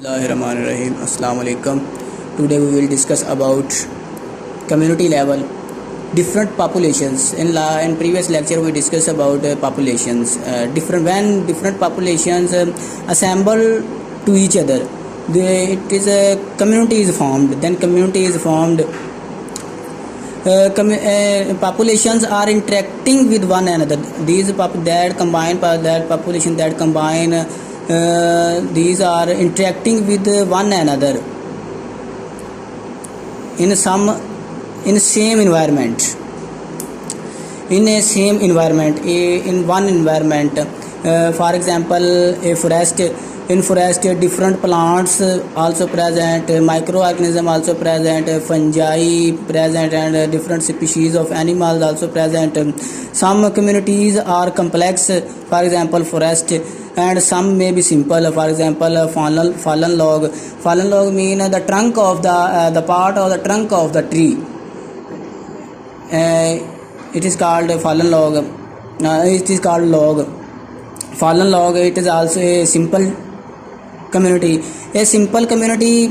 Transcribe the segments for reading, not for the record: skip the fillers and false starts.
Bismillahirrahmanirrahim. Assalamu alaikum. Today we will discuss about community level different populations. In previous lecture we discussed about populations. Different populations assemble to each other, it is a community is formed. Then community is formed. Populations are interacting with one another. These are interacting with one another in same environment. In one environment. For example, a forest. In forest, different plants also present, microorganism also present, fungi present, and different species of animals also present. Some communities are complex, for example forest, and some may be simple, for example fallen log. Fallen log mean the trunk of the part of the trunk of the tree. It is called fallen log. It is called log. Fallen log. It is also a simple community. A simple community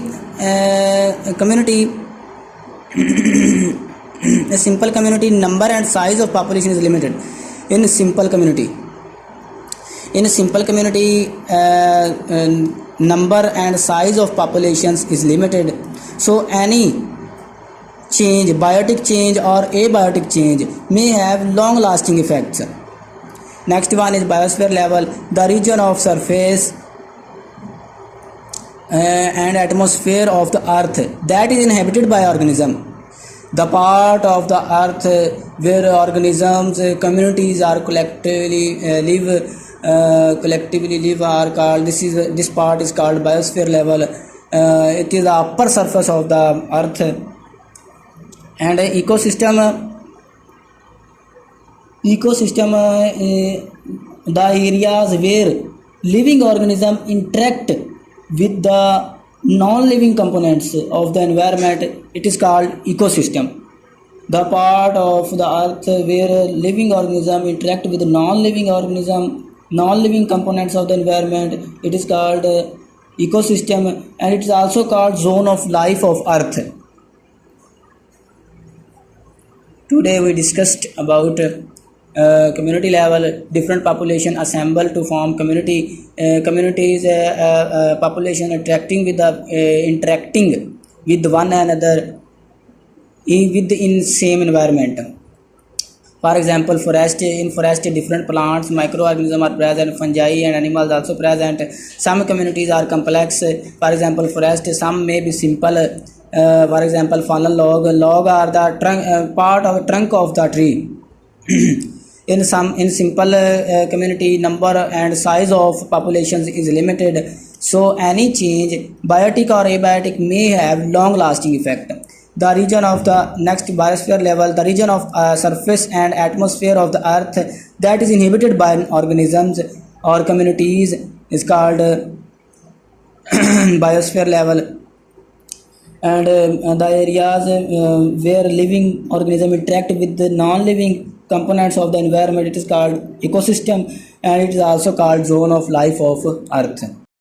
a simple community number and size of population is limited. In a simple community number and size of populations is limited, so any change, biotic change or abiotic change, may have long lasting effects. Next one is biosphere level, the region of surface and atmosphere of the earth that is inhabited by organism. The part of the earth where organisms, communities are collectively live are called, this part is called biosphere level. It is the upper surface of the earth. And ecosystem the areas where living organisms interact with the non-living components of the environment, it is called ecosystem. The part of the earth where living organisms interact with non-living components of the environment, it is called ecosystem, and it is also called zone of life of earth. Today we discussed about community level, different population assemble to form communities, population interacting with one another in same environment. For example, in forest different plants, microorganisms are present, fungi and animals also present. Some communities are complex, for example forest, some may be simple, for example fallen log are the part of trunk of the tree. In simple community, number and size of populations is limited, so any change, biotic or abiotic, may have long lasting effect. The region of the next biosphere level, the region of surface and atmosphere of the earth that is inhabited by organisms or communities is called biosphere level. And the areas where living organisms interact with the non-living components of the environment, it is called ecosystem, and it is also called zone of life of earth.